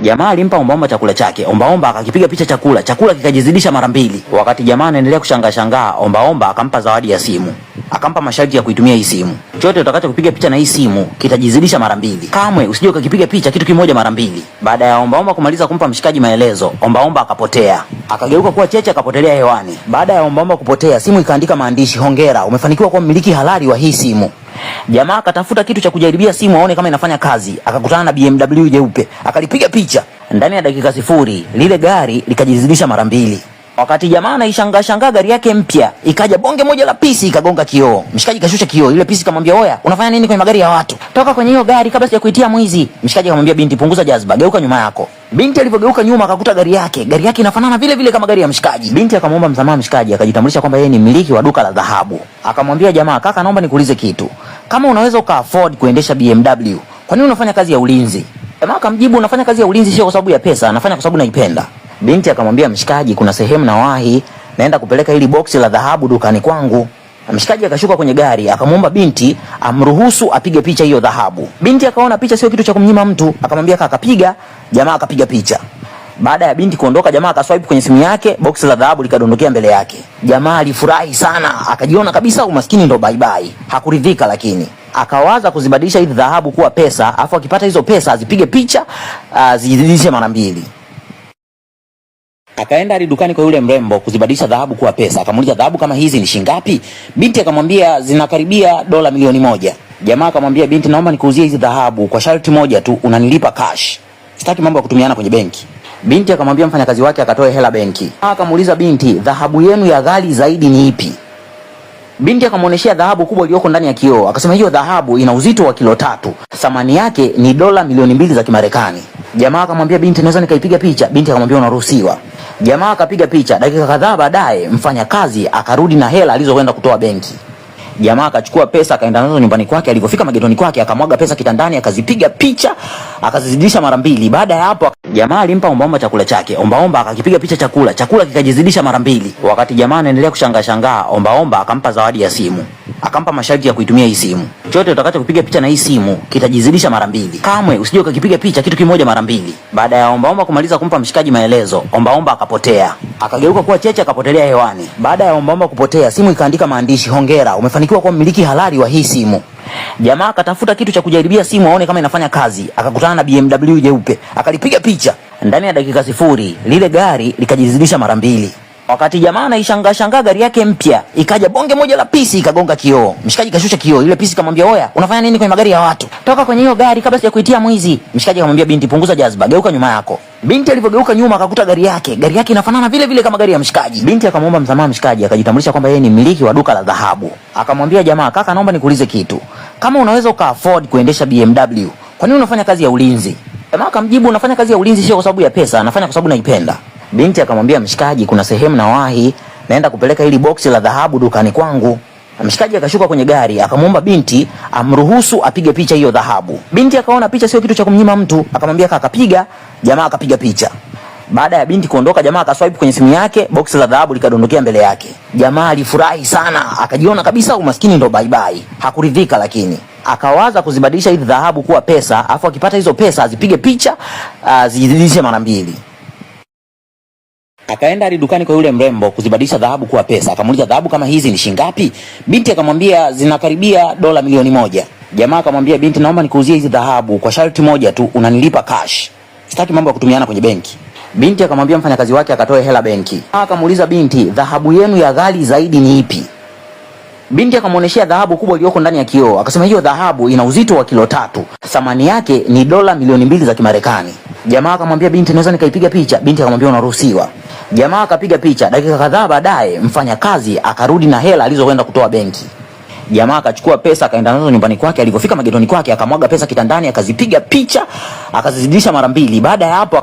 Jamaa alimpa ombaomba chakula chake. Ombaomba akakipiga picha chakula. Chakula kikajizidisha mara mbili. Wakati jamaa anaendelea kushangaa, ombaomba akampa zawadi ya simu. Akampa masharti ya kuitumia hii simu. Chochote utakacho kupiga picha na hii simu kitajizidisha mara mbili. Kamwe usije ukakipiga picha kitu kimoja mara mbili. Baada ya ombaomba kumaliza kumpa mshikaji maelezo, ombaomba akapotea. Akageuka kuwa cheche, akapotelea hewani. Baada ya ombaomba kupotea, simu ikaandika maandishi, hongera, umefanikiwa kuwa mmiliki halali wa hii simu. Jamaa akatafuta kitu cha kujaribia simu aone kama inafanya kazi. Akakutana na BMW jeupe. Akalipiga picha. Ndani ya dakika 0 lile gari likajizidisha mara mbili. Wakati jamaa anaishangaa gari yake mpya, ikaja bonge moja la pisi ikagonga kioo. Mshikaji kashusha kioo. Ile pisi kamwambia, "Oya, unafanya nini kwenye magari ya watu? Toka kwenye hiyo gari kabla sijakuitia mwizi." Mshikaji akamwambia, "Binti, punguza jazba, geuka nyuma yako." Binti alivyogeuka nyuma akakuta gari yake inafanana vile vile kama gari ya mshikaji. Binti akamwomba msamaha mshikaji, akajitambulisha kwamba yeye ni mmiliki wa duka la dhahabu. Akamwambia jamaa, "Kaka, naomba nikuulize kitu. Kama unaweza uka-afford kuendesha BMW, kwa nini unafanya kazi ya ulinzi?" Jamaa akamjibu, "Unafanya kazi ya ulinzi sio kwa sababu ya pesa, nafanya kwa sababu naipenda." Binti akamwambia mshikaji, "Kuna sehemu nawahi, naenda kupeleka hili boksi la dhahabu dukani kwangu." Mshikaji akashuka kwenye gari, akamwomba binti amruhusu apige picha hiyo dhahabu. Binti akaona picha sio kitu cha kumnyima mtu, akamwambia kaka piga. Jamaa akapiga picha. Baada ya binti kuondoka, jamaa akaswipe kwenye simu yake, boksi la dhahabu likadondokea mbele yake. Jamaa alifurahi sana, akajiona kabisa umaskini ndo bye bye. Hakuridhika, lakini akawaza kuzibadilisha hizi dhahabu kuwa pesa, afu akipata hizo pesa azipige picha, zizidishe mara mbili. Akaenda hadi dukani kwa yule mrembo kuzibadilisha dhahabu kuwa pesa. Akamuuliza, "Dhahabu kama hizi ni shingapi?" Binti akamwambia, "Zinakaribia dola milioni 1. Jamaa akamwambia, "Binti, naomba nikuuzie hizi dhahabu kwa sharti moja tu, unanilipa cash. Sitaki mambo ya kutumiana kwenye benki." Binti akamwambia mfanyakazi wake akatoe hela benki. Akamuuliza binti, "Dhahabu yenu ya ghali zaidi ni ipi?" Binti akamuoneshia dhahabu kubwa iliyoko ndani ya kioo. Akasema hiyo dhahabu ina uzito wa kilo 3. Thamani yake ni dola milioni 2 za Kimarekani. Jamaa akamwambia binti, "Naweza nikaipiga picha?" Binti akamwambia, "Unaruhusiwa." Jamaa akapiga picha. Dakika kadhaa baadaye mfanyakazi akarudi na hela alizokwenda kutoa benki. Jamaa akachukua pesa akaenda nazo nyumbani kwake. Alipofika magetoni kwake akamwaga pesa kitandani, akazipiga picha, akazizidisha mara mbili. Baada ya hapo jamaa alimpa ombaomba chakula chake. Ombaomba akakipiga picha chakula. Chakula kikajizidisha mara mbili. Wakati jamaa anaendelea kushangaa, ombaomba akampa zawadi ya simu. Akampa masharti ya kuitumia hii simu. Chochote utakacho kupiga picha na hii simu kitajizidisha mara mbili. Kamwe usije ukakipiga picha kitu kimoja mara mbili. Baada ya ombaomba kumaliza kumpa mshikaji maelezo, ombaomba akapotea. Akageuka kuwa cheche, akapotelea hewani. Baada ya ombaomba kupotea, simu ikaandika maandishi, "Hongera, umefanikiwa kuwa mmiliki halali wa hii simu." Jamaa akatafuta kitu cha kujaribia simu aone kama inafanya kazi. Akakutana na BMW jeupe. Akalipiga picha. Ndani ya dakika 0 lile gari likajizidisha mara mbili. Wakati jamaa anaishangaa gari yake mpya, ikaja bonge moja la pisi ikagonga kioo. Mshikaji kashusha kioo. Ile pisi kamwambia, "Oya, unafanya nini kwenye magari ya watu? Toka kwenye hiyo gari kabla sijakuitia mwizi." Mshikaji akamwambia binti, "Punguza jazba, geuka nyuma yako." Binti alivyogeuka nyuma akakuta gari yake inafanana vile vile kama gari ya mshikaji. Binti akamwomba msamaha mshikaji, akajitambulisha kwamba yeye ni mmiliki wa duka la dhahabu. Akamwambia jamaa, "Kaka, naomba nikuulize kitu. Kama unaweza uka-afford kuendesha BMW, kwa nini unafanya kazi ya ulinzi?" Jamaa akamjibu, "Unafanya kazi ya ulinzi sio kwa sababu ya pesa, nafanya kwa sababu naipenda." Binti akamwambia mshikaji, "Kuna sehemu nawahi, naenda kupeleka hili boksi la dhahabu dukani kwangu." Mshikaji akashuka kwenye gari, akamwomba binti amruhusu apige picha hiyo dhahabu. Binti akaona picha sio kitu cha kumnyima mtu, akamwambia kaka piga. Jamaa akapiga picha. Baada ya binti kuondoka, jamaa akaswipe kwenye simu yake, boksi la dhahabu likadondokea mbele yake. Jamaa alifurahi sana, akajiona kabisa umaskini ndo bye bye. Hakuridhika, lakini akawaza kuzibadilisha hizi dhahabu kuwa pesa, afu akipata hizo pesa azipige picha, zizidishe mara mbili. Akaenda hadi dukani kwa yule mrembo kuzibadilisha dhahabu kuwa pesa. Akamuuliza, "Dhahabu kama hizi ni shingapi?" Binti akamwambia, "Zinakaribia dola milioni 1. Jamaa akamwambia binti, "Naomba nikuuzie hizi dhahabu kwa sharti moja tu, unanilipa cash. Sitaki mambo ya kutumiana kwenye benki." Binti akamwambia mfanyakazi wake akatoe hela benki. Akamuuliza binti, "Dhahabu yenu ya ghali zaidi ni ipi?" Binti akamuoneshia dhahabu kubwa iliyoko ndani ya kioo. Akasema hiyo dhahabu ina uzito wa kilo 3. Thamani yake ni dola milioni 2 za Kimarekani. Jamaa akamwambia binti, "Naweza nikaipiga picha?" Binti akamwambia, "Unaruhusiwa." Jamaa akapiga picha. Dakika kadhaa baadaye mfanyakazi akarudi na hela alizokwenda kutoa benki. Jamaa akachukua pesa akaenda nazo nyumbani kwake. Alipofika magetoni kwake akamwaga pesa kitandani, akazipiga picha, akazizidisha mara mbili. Baada ya hapo